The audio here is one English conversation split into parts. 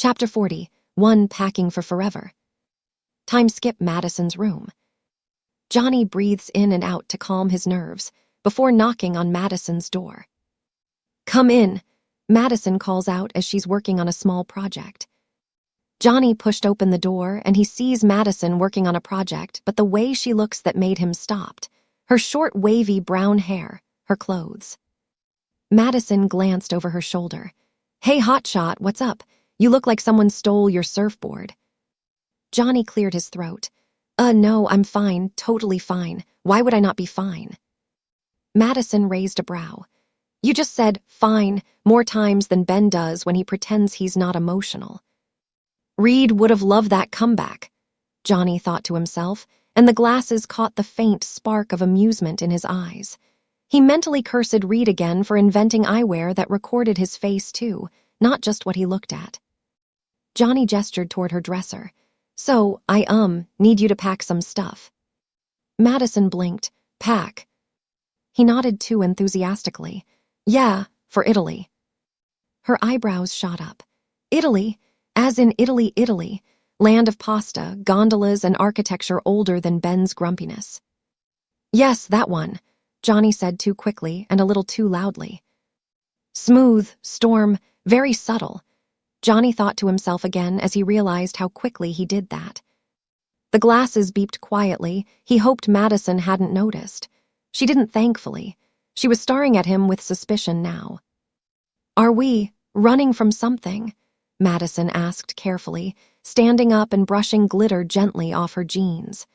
Chapter 40. One Packing for Forever. Time skip Madison's room. Johnny breathes in and out to calm his nerves before knocking on Madison's door. "Come in," Madison calls out as she's working on a small project. Johnny pushed open the door and he sees Madison working on a project, but the way she looks that made him stopped. Her short, wavy brown hair, her clothes. Madison glanced over her shoulder. "Hey, hotshot, what's up? You look like someone stole your surfboard." Johnny cleared his throat. No, I'm fine, totally fine. Why would I not be fine?" Madison raised a brow. "You just said, fine, more times than Ben does when he pretends he's not emotional." Reed would have loved that comeback, Johnny thought to himself, and the glasses caught the faint spark of amusement in his eyes. He mentally cursed Reed again for inventing eyewear that recorded his face too, not just what he looked at. Johnny gestured toward her dresser. "So, I need you to pack some stuff." Madison blinked. "Pack?" He nodded too enthusiastically. "Yeah, for Italy." Her eyebrows shot up. "Italy? As in Italy, Italy, land of pasta, gondolas, and architecture older than Ben's grumpiness." "Yes, that one," Johnny said too quickly and a little too loudly. "Smooth, storm, very subtle," Johnny thought to himself again as he realized how quickly he did that. The glasses beeped quietly. He hoped Madison hadn't noticed. She didn't, thankfully. She was staring at him with suspicion now. "Are we running from something?" Madison asked carefully, standing up and brushing glitter gently off her jeans.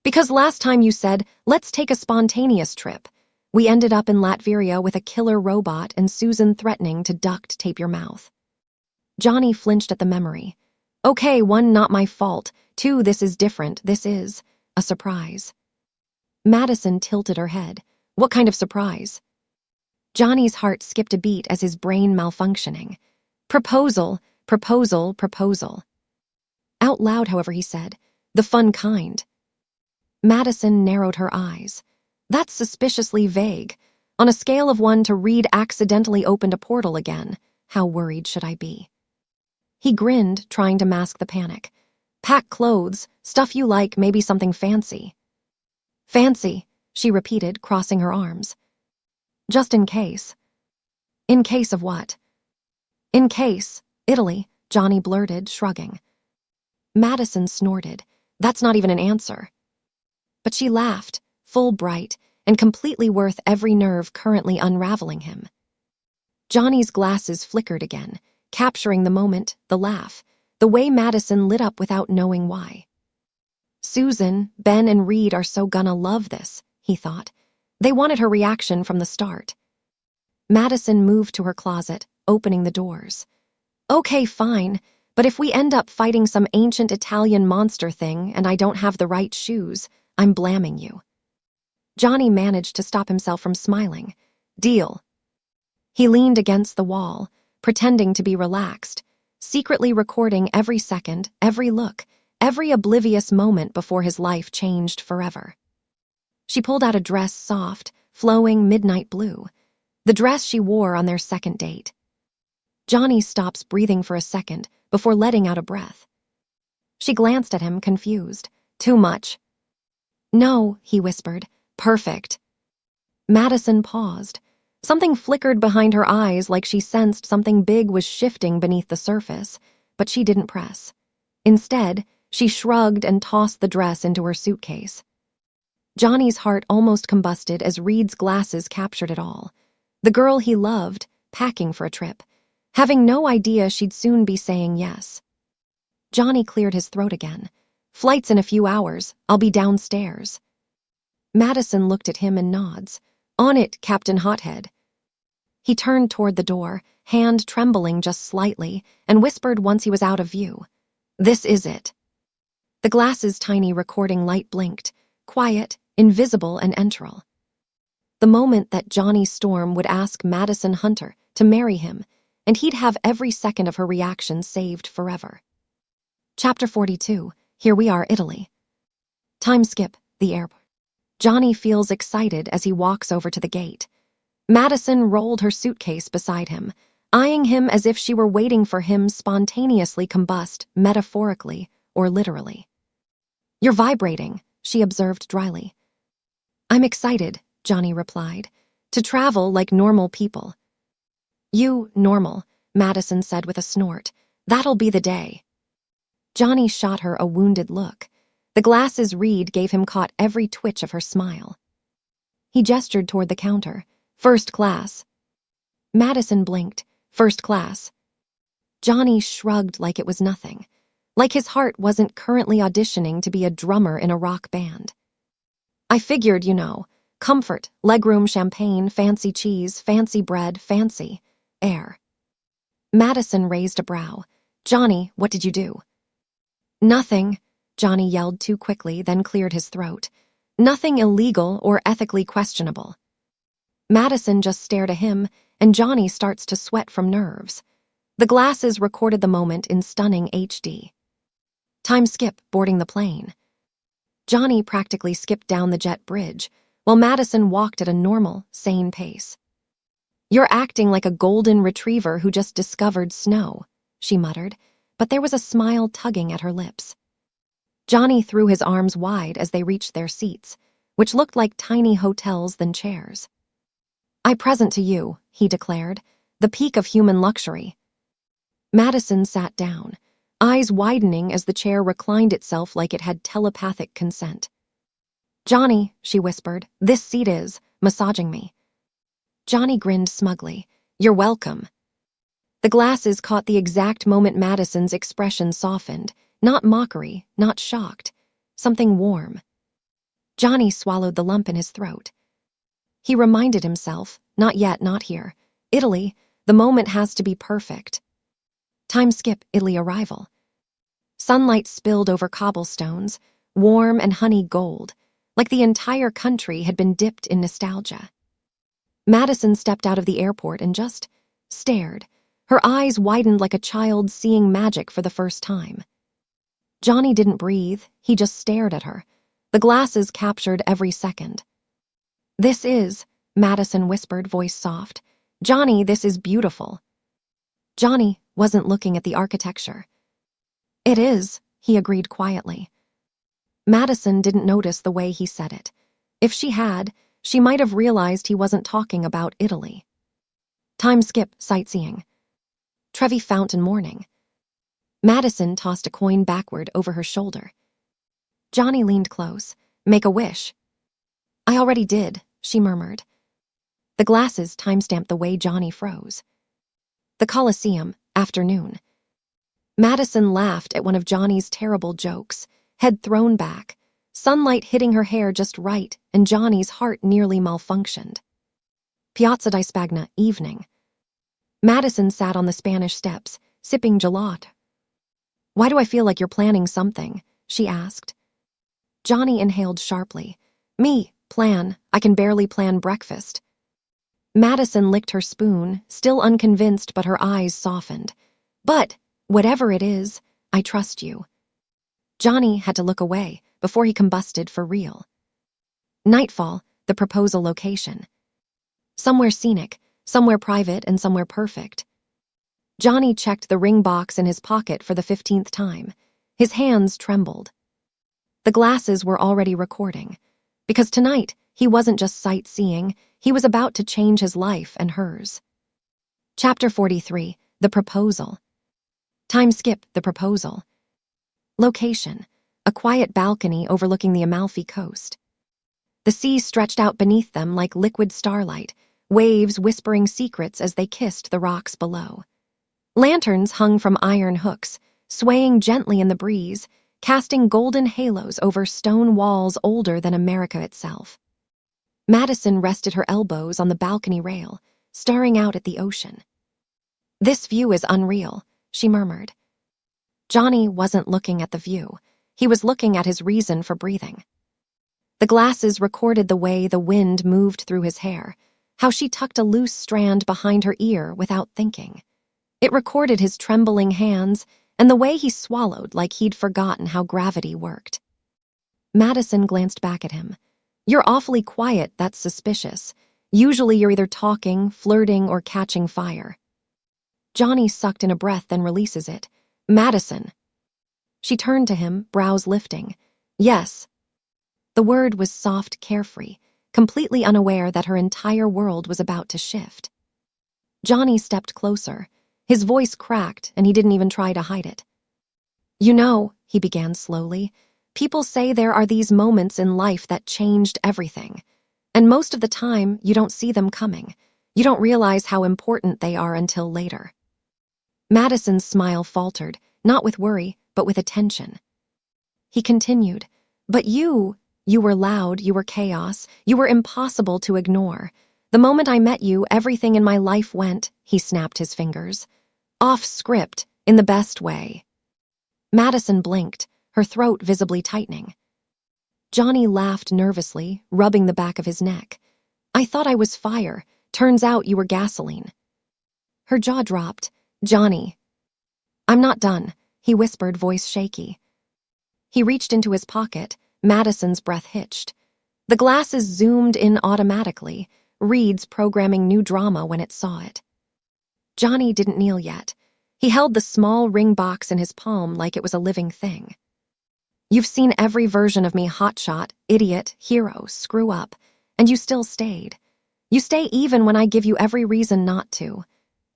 "Because last time you said, let's take a spontaneous trip. We ended up in Latveria with a killer robot and Susan threatening to duct tape your mouth." Johnny flinched at the memory. "Okay, one, not my fault. Two, this is different. This is a surprise." Madison tilted her head. "What kind of surprise?" Johnny's heart skipped a beat as his brain malfunctioning. "Proposal, proposal, proposal." Out loud, however, he said, "The fun kind." Madison narrowed her eyes. "That's suspiciously vague. On a scale of 1 to Reed accidentally opened a portal again. How worried should I be?" He grinned, trying to mask the panic. "Pack clothes, stuff you like, maybe something fancy." "Fancy," she repeated, crossing her arms. "Just in case." "In case of what?" "In case, Italy," Johnny blurted, shrugging. Madison snorted. "That's not even an answer." But she laughed, full bright, and completely worth every nerve currently unraveling him. Johnny's glasses flickered again, capturing the moment, the laugh, the way Madison lit up without knowing why. "Susan, Ben, and Reed are so gonna love this," he thought. They wanted her reaction from the start. Madison moved to her closet, opening the doors. "Okay, fine, but if we end up fighting some ancient Italian monster thing and I don't have the right shoes, I'm blaming you." Johnny managed to stop himself from smiling. "Deal." He leaned against the wall, pretending to be relaxed, secretly recording every second, every look, every oblivious moment before his life changed forever. She pulled out a dress, soft, flowing midnight blue, the dress she wore on their second date. Johnny stops breathing for a second before letting out a breath. She glanced at him, confused. "Too much." "No," he whispered. "Perfect." Madison paused. Something flickered behind her eyes like she sensed something big was shifting beneath the surface, but she didn't press. Instead, she shrugged and tossed the dress into her suitcase. Johnny's heart almost combusted as Reed's glasses captured it all. The girl he loved, packing for a trip, having no idea she'd soon be saying yes. Johnny cleared his throat again. "Flight's in a few hours. I'll be downstairs." Madison looked at him and nods. "On it, Captain Hothead." He turned toward the door, hand trembling just slightly, and whispered once he was out of view. "This is it." The glass's tiny recording light blinked, quiet, invisible, and enteral. The moment that Johnny Storm would ask Madison Hunter to marry him, and he'd have every second of her reaction saved forever. Chapter 42. Here we are, Italy. Time skip, the airport. Johnny feels excited as he walks over to the gate. Madison rolled her suitcase beside him, eyeing him as if she were waiting for him spontaneously combust, metaphorically or literally. "You're vibrating," she observed dryly. "I'm excited," Johnny replied, "to travel like normal people." "You, normal," Madison said with a snort. "That'll be the day." Johnny shot her a wounded look. The glasses Reed gave him caught every twitch of her smile. He gestured toward the counter. "First class." Madison blinked. "First class." Johnny shrugged like it was nothing, like his heart wasn't currently auditioning to be a drummer in a rock band. "I figured, comfort, legroom, champagne, fancy cheese, fancy bread, fancy air." Madison raised a brow. "Johnny, what did you do?" "Nothing," Johnny yelled too quickly, then cleared his throat. "Nothing illegal or ethically questionable." Madison just stared at him, and Johnny starts to sweat from nerves. The glasses recorded the moment in stunning HD. Time skip boarding the plane. Johnny practically skipped down the jet bridge, while Madison walked at a normal, sane pace. "You're acting like a golden retriever who just discovered snow," she muttered, but there was a smile tugging at her lips. Johnny threw his arms wide as they reached their seats, which looked like tiny hotels than chairs. "I present to you," he declared, "the peak of human luxury." Madison sat down, eyes widening as the chair reclined itself like it had telepathic consent. "Johnny," she whispered, "this seat is," massaging me. Johnny grinned smugly. "You're welcome." The glasses caught the exact moment Madison's expression softened, not mockery, not shocked, something warm. Johnny swallowed the lump in his throat. He reminded himself, not yet, not here. Italy, the moment has to be perfect. Time skip, Italy arrival. Sunlight spilled over cobblestones, warm and honey gold, like the entire country had been dipped in nostalgia. Madison stepped out of the airport and just stared. Her eyes widened like a child seeing magic for the first time. Johnny didn't breathe, he just stared at her. The glasses captured every second. "This is," Madison whispered, voice soft. "Johnny, this is beautiful." Johnny wasn't looking at the architecture. "It is," he agreed quietly. Madison didn't notice the way he said it. If she had, she might have realized he wasn't talking about Italy. Time skip, sightseeing. Trevi Fountain morning. Madison tossed a coin backward over her shoulder. Johnny leaned close. "Make a wish." "I already did," she murmured. The glasses timestamped the way Johnny froze. The Colosseum, afternoon. Madison laughed at one of Johnny's terrible jokes, head thrown back, sunlight hitting her hair just right, and Johnny's heart nearly malfunctioned. Piazza di Spagna, evening. Madison sat on the Spanish steps, sipping gelato. "Why do I feel like you're planning something?" she asked. Johnny inhaled sharply. "Me, plan. I can barely plan breakfast." Madison licked her spoon, still unconvinced, but her eyes softened. "But, whatever it is, I trust you." Johnny had to look away before he combusted for real. Nightfall, the proposal location. Somewhere scenic, somewhere private, and somewhere perfect. Johnny checked the ring box in his pocket for the 15th time. His hands trembled. The glasses were already recording, because tonight he wasn't just sightseeing, he was about to change his life and hers. Chapter 43, The Proposal. Time skip, the proposal. Location, a quiet balcony overlooking the Amalfi Coast. The sea stretched out beneath them like liquid starlight, waves whispering secrets as they kissed the rocks below. Lanterns hung from iron hooks, swaying gently in the breeze, casting golden halos over stone walls older than America itself. Madison rested her elbows on the balcony rail, staring out at the ocean. "This view is unreal," she murmured. Johnny wasn't looking at the view. He was looking at his reason for breathing. The glasses recorded the way the wind moved through his hair, how she tucked a loose strand behind her ear without thinking. It recorded his trembling hands and the way he swallowed like he'd forgotten how gravity worked. Madison glanced back at him. "You're awfully quiet, that's suspicious. Usually you're either talking, flirting, or catching fire." Johnny sucked in a breath, then releases it. Madison. She turned to him, brows lifting. Yes. The word was soft, carefree, completely unaware that her entire world was about to shift. Johnny stepped closer. His voice cracked, and he didn't even try to hide it. You know, he began slowly, people say there are these moments in life that changed everything. And most of the time, you don't see them coming. You don't realize how important they are until later. Madison's smile faltered, not with worry, but with attention. He continued, but you were loud, you were chaos, you were impossible to ignore. The moment I met you, everything in my life went, he snapped his fingers, off script, in the best way. Madison blinked, her throat visibly tightening. Johnny laughed nervously, rubbing the back of his neck. I thought I was fire. Turns out you were gasoline. Her jaw dropped. Johnny. I'm not done, he whispered, voice shaky. He reached into his pocket. Madison's breath hitched. The glasses zoomed in automatically, Reed's programming new drama when it saw it. Johnny didn't kneel yet. He held the small ring box in his palm like it was a living thing. You've seen every version of me, hotshot, idiot, hero, screw up, and you still stayed. You stay even when I give you every reason not to.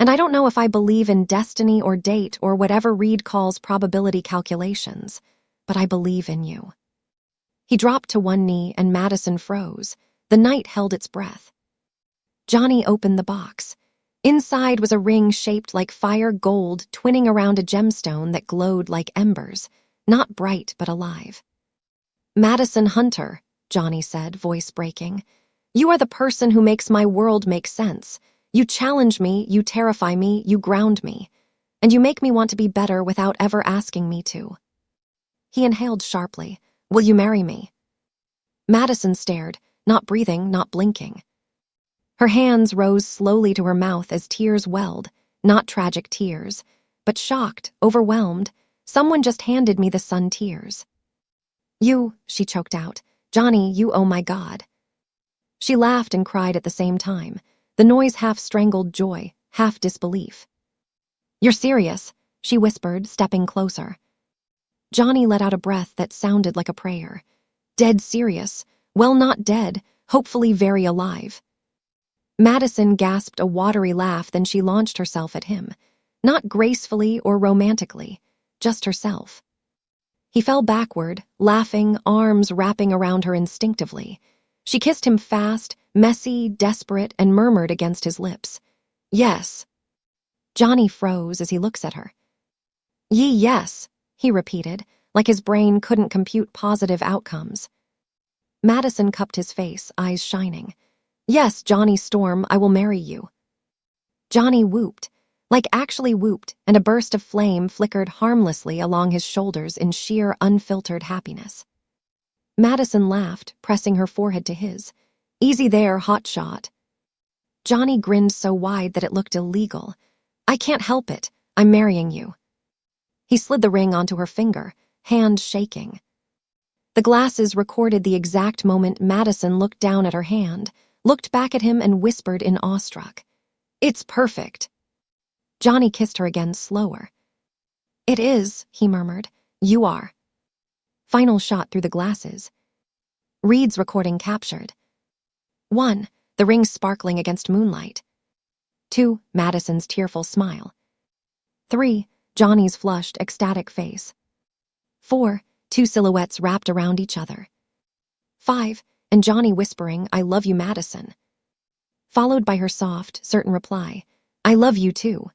And I don't know if I believe in destiny or date or whatever Reed calls probability calculations, but I believe in you. He dropped to one knee and Madison froze. The night held its breath. Johnny opened the box. Inside was a ring shaped like fire gold twinning around a gemstone that glowed like embers, not bright but alive. Madison Hunter, Johnny said, voice breaking. You are the person who makes my world make sense. You challenge me, you terrify me, you ground me. And you make me want to be better without ever asking me to. He inhaled sharply. Will you marry me? Madison stared, not breathing, not blinking. Her hands rose slowly to her mouth as tears welled, not tragic tears, but shocked, overwhelmed. Someone just handed me the sun tears. You, she choked out. Johnny, you, oh my God. She laughed and cried at the same time. The noise half strangled joy, half disbelief. You're serious, she whispered, stepping closer. Johnny let out a breath that sounded like a prayer. Dead serious. Well, not dead, hopefully very alive. Madison gasped a watery laugh, then she launched herself at him. Not gracefully or romantically, just herself. He fell backward, laughing, arms wrapping around her instinctively. She kissed him fast, messy, desperate, and murmured against his lips. Yes. Johnny froze as he looks at her. Yes, he repeated, like his brain couldn't compute positive outcomes. Madison cupped his face, eyes shining. Yes, Johnny Storm, I will marry you. Johnny whooped, like actually whooped, and a burst of flame flickered harmlessly along his shoulders in sheer, unfiltered happiness. Madison laughed, pressing her forehead to his. Easy there, hotshot. Johnny grinned so wide that it looked illegal. I can't help it. I'm marrying you. He slid the ring onto her finger, hand shaking. The glasses recorded the exact moment Madison looked down at her hand, looked back at him and whispered in awestruck. It's perfect. Johnny kissed her again, slower. It is, he murmured. You are. Final shot through the glasses. Reed's recording captured. 1. The ring sparkling against moonlight. 2. Madison's tearful smile. 3. Johnny's flushed, ecstatic face. 4. 2 silhouettes wrapped around each other. 5. And Johnny whispering, I love you, Madison. Followed by her soft, certain reply, I love you too.